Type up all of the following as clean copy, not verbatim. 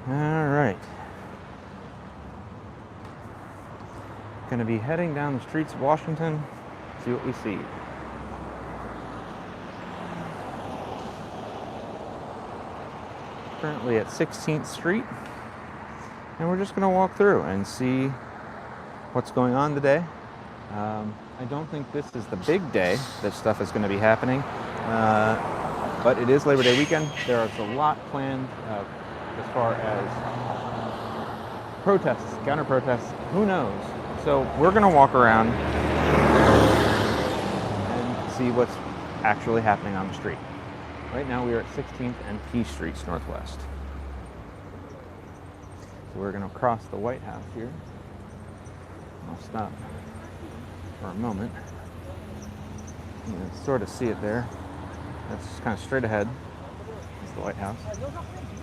All right. Gonna be heading down the streets of Washington, see what we see. Currently at 16th Street, and we're just gonna walk through and see what's going on today. I don't think this is the big day that stuff is gonna be happening, but it is Labor Day weekend. There is a lot planned as far as protests, counter-protests, who knows? So we're gonna walk around and see what's actually happening on the street. Right now we are at 16th and P Streets Northwest. So we're gonna cross the White House here. I'll stop for a moment. You can sort of see it there. That's kind of straight ahead. It's the White House.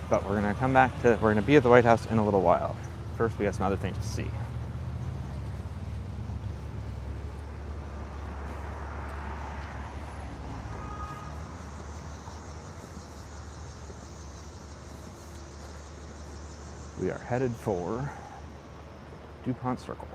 But we're gonna come back to, we're gonna be at the White House in a little while. First, we got some other things to see. We are headed for Dupont Circle.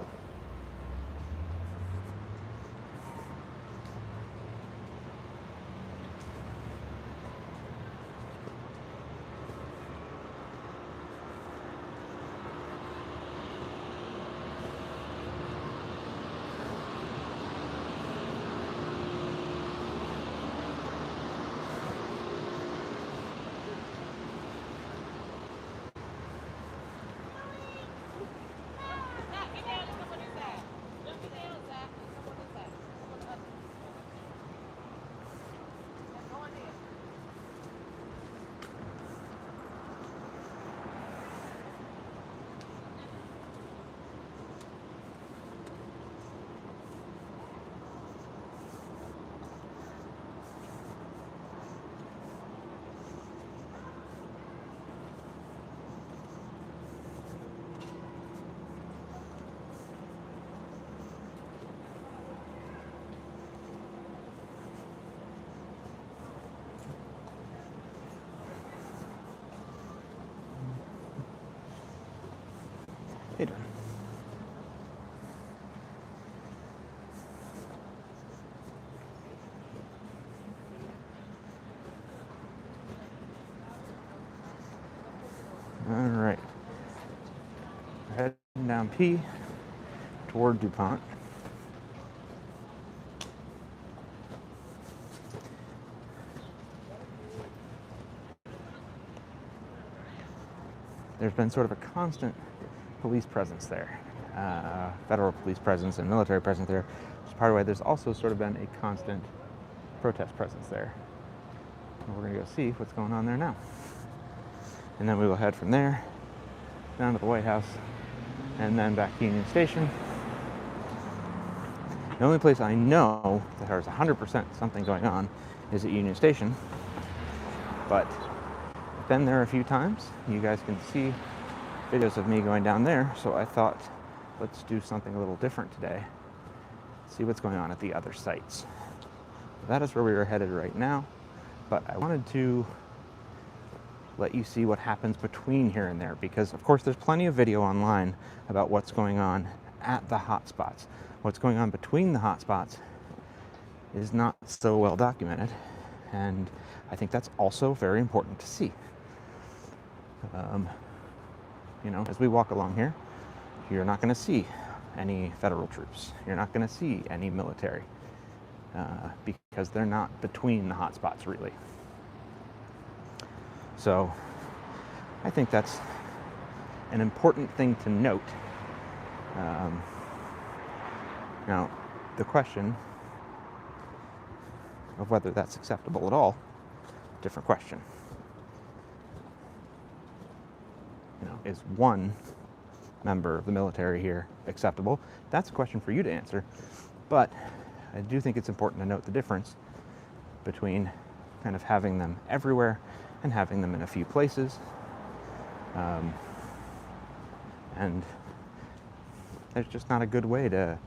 Hey, Dan. All right. We're heading down P toward Dupont. There's been sort of a constant police presence there, federal police presence and military presence there. Which is part of why there's also sort of been a constant protest presence there. And we're gonna go see what's going on there now. And then we will head from there down to the White House and then back to Union Station. The only place I know that there's 100% something going on is at Union Station, but I've been there a few times. You guys can see videos of me going down there, so I thought let's do something a little different today. See what's going on at the other sites. That is where we are headed right now, but I wanted to let you see what happens between here and there, because of course there's plenty of video online about what's going on at the hotspots. What's going on between the hotspots is not so well documented, and I think that's also very important to see. You know, as we walk along here, you're not going to see any federal troops. You're not going to see any military because they're not between the hotspots really. So I think that's an important thing to note. Now, the question of whether that's acceptable at all, different question. You know, is one member of the military here acceptable? That's a question for you to answer, but I do think it's important to note the difference between kind of having them everywhere and having them in a few places. And there's just not a good way to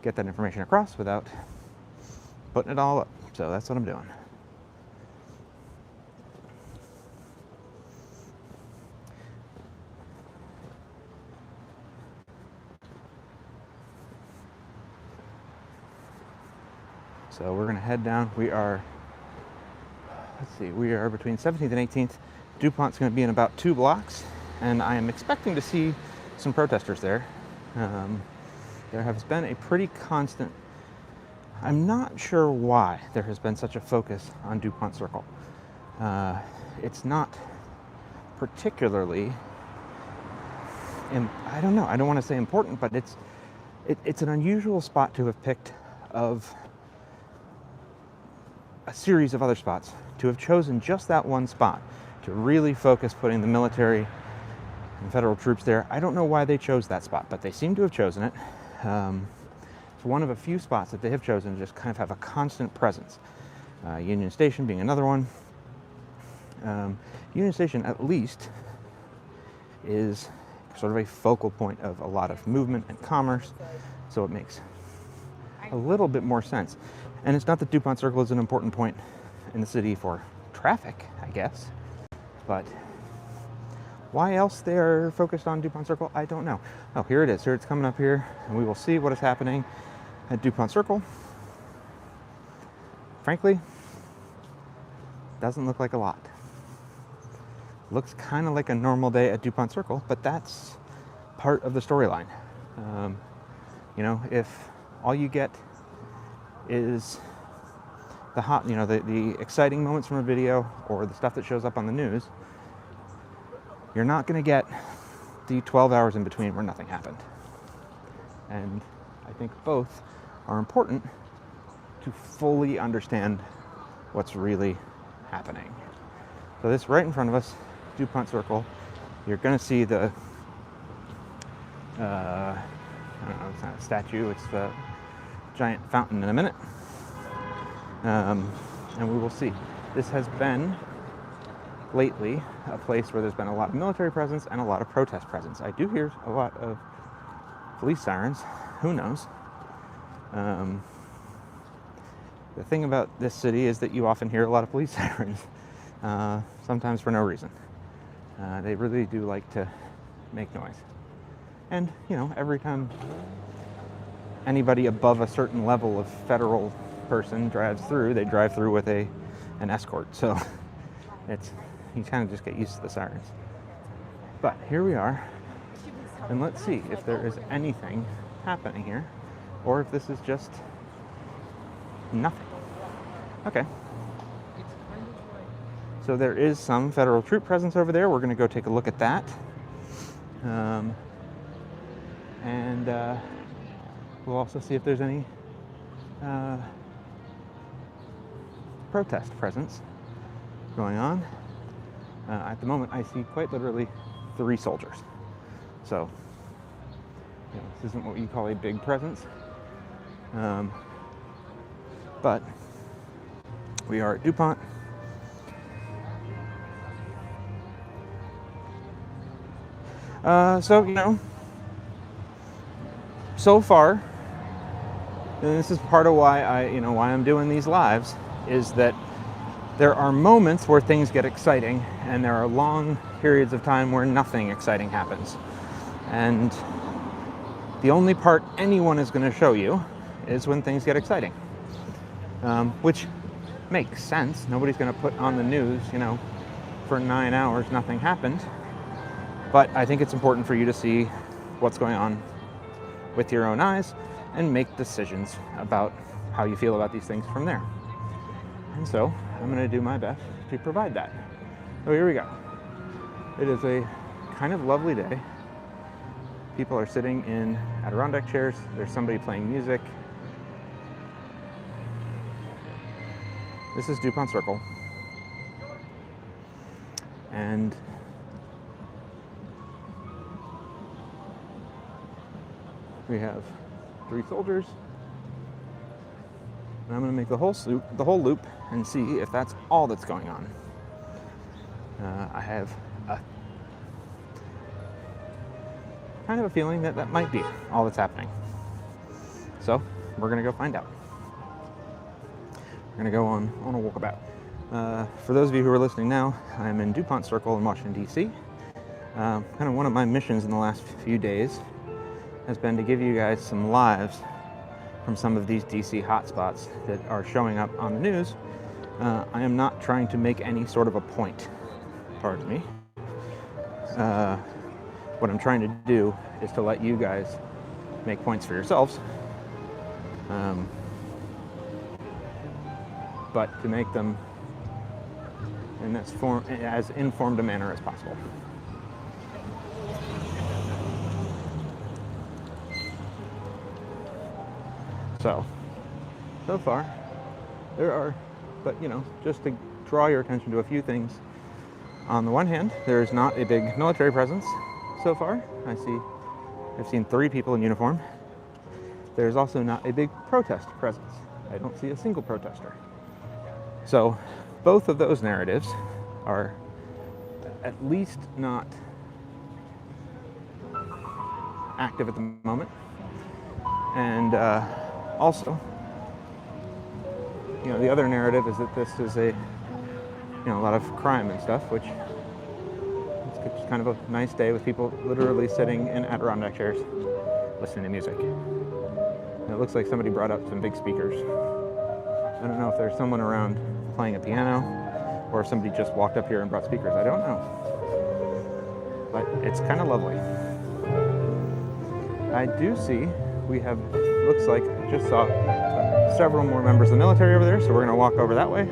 get that information across without putting it all up. So that's what I'm doing. So we're going to head down. We are between 17th and 18th. Dupont's going to be in about 2 blocks, and I am expecting to see some protesters there. There has been a pretty constant, I'm not sure why there has been such a focus on Dupont Circle. It's not particularly, I don't know, I don't want to say important, but it's an unusual spot to have picked of a series of other spots, to have chosen just that one spot to really focus putting the military and federal troops there. I don't know why they chose that spot, but they seem to have chosen it. It's one of a few spots that they have chosen to just kind of have a constant presence. Union Station being another one. Union Station, at least, is sort of a focal point of a lot of movement and commerce, so it makes a little bit more sense. And it's not that Dupont Circle is an important point in the city for traffic, I guess, but why else they're focused on Dupont Circle, I don't know. Oh, here it is. Here it's coming up here, and we will see what is happening at Dupont Circle. Frankly, doesn't look like a lot. Looks kind of like a normal day at Dupont Circle, but that's part of the storyline. You know, if all you get is the exciting moments from a video or the stuff that shows up on the news, you're not going to get the 12 hours in between where nothing happened. And I think both are important to fully understand what's really happening. So this right in front of us, Dupont Circle, you're going to see the, I don't know, it's not a statue, it's the giant fountain in a minute. And we will see. This has been lately a place where there's been a lot of military presence and a lot of protest presence. I do hear a lot of police sirens. Who knows? The thing about this city is that you often hear a lot of police sirens, sometimes for no reason. They really do like to make noise. And, you know, every time anybody above a certain level of federal person drives through, they drive through with an escort. So you kind of just get used to the sirens. But here we are, and let's see if there is anything happening here, or if this is just nothing. Okay. So there is some federal troop presence over there. We're going to go take a look at that. And we'll also see if there's any protest presence going on. At the moment, I see quite literally 3 soldiers. So, you know, this isn't what you call a big presence. But we are at Dupont. So, you know, so far, and this is part of why why I'm doing these lives, is that there are moments where things get exciting, and there are long periods of time where nothing exciting happens. And the only part anyone is going to show you is when things get exciting, which makes sense. Nobody's going to put on the news, you know, for 9 hours nothing happened. But I think it's important for you to see what's going on with your own eyes and make decisions about how you feel about these things from there. And so I'm going to do my best to provide that. So here we go. It is a kind of lovely day. People are sitting in Adirondack chairs. There's somebody playing music. This is Dupont Circle. And we have 3 soldiers. And I'm going to make the whole loop and see if that's all that's going on. I have kind of a feeling that that might be all that's happening. So we're going to go find out. We're going to go on a walkabout. For those of you who are listening now, I'm in Dupont Circle in Washington, D.C. Kind of one of my missions in the last few days has been to give you guys some lives from some of these DC hotspots that are showing up on the news, I am not trying to make any sort of a point. Pardon me. What I'm trying to do is to let you guys make points for yourselves, but to make them in as informed a manner as possible. So far, there are, but just to draw your attention to a few things. On the one hand, there is not a big military presence so far. I've seen 3 people in uniform. There's also not a big protest presence. I don't see a single protester. So both of those narratives are at least not active at the moment. And also, the other narrative is that this is a lot of crime and stuff, which it's kind of a nice day with people literally sitting in Adirondack chairs listening to music. And it looks like somebody brought up some big speakers. I don't know if there's someone around playing a piano or if somebody just walked up here and brought speakers. I don't know. But it's kind of lovely. I do see we have, looks like, I just saw several more members of the military over there, so we're going to walk over that way.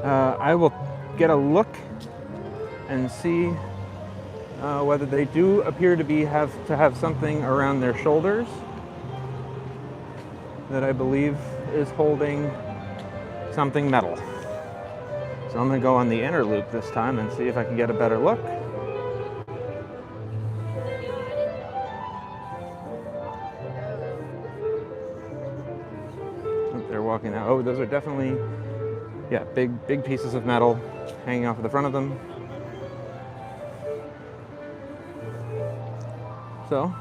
I will get a look and see whether they do appear to have something around their shoulders that I believe is holding something metal. So I'm going to go on the inner loop this time and see if I can get a better look. They're walking out. Oh, those are definitely, big pieces of metal hanging off of the front of them. So,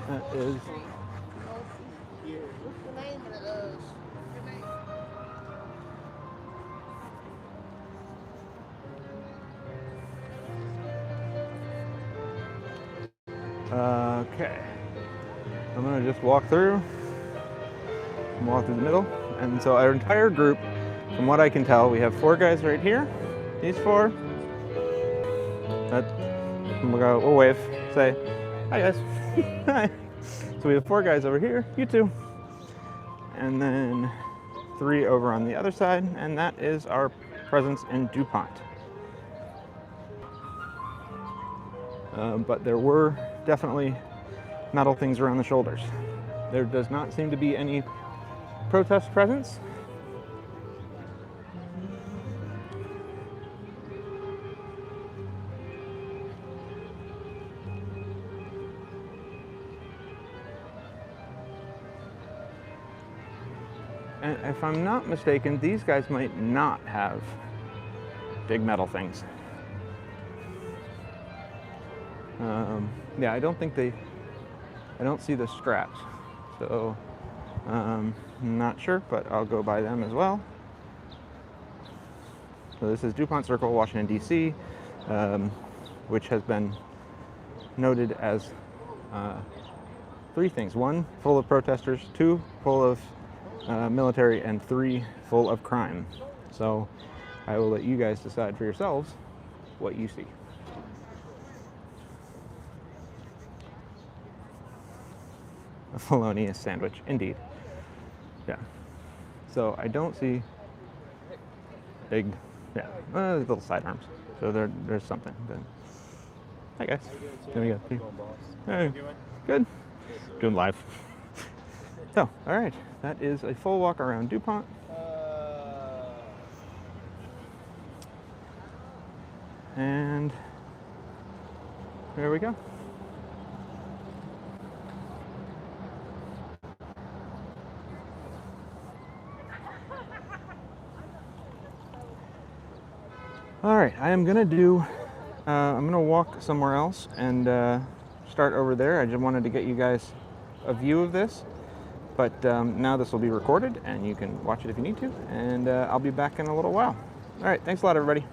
that is okay. I'm gonna just walk through the middle, and so our entire group, from what I can tell, we have 4 guys right here. These 4. We'll wave, say, hi guys. Hi. So we have 4 guys over here, you 2, and then 3 over on the other side, and that is our presence in Dupont. But there were definitely metal things around the shoulders. There does not seem to be any protest presence. And if I'm not mistaken, these guys might not have big metal things. I don't see the straps, so I'm not sure, but I'll go by them as well. So this is Dupont Circle, Washington, D.C., which has been noted as 3 things. 1, full of protesters, 2, full of military, and 3, full of crime. So I will let you guys decide for yourselves what you see. A felonious sandwich, indeed. Yeah. So I don't see big, little sidearms. So there's something. But, hi guys. There we go. Hey, good. Doing live. So, all right. That is a full walk around Dupont. And there we go. All right, I'm gonna walk somewhere else and start over there. I just wanted to get you guys a view of this, but now this will be recorded and you can watch it if you need to, and I'll be back in a little while. All right, thanks a lot, everybody.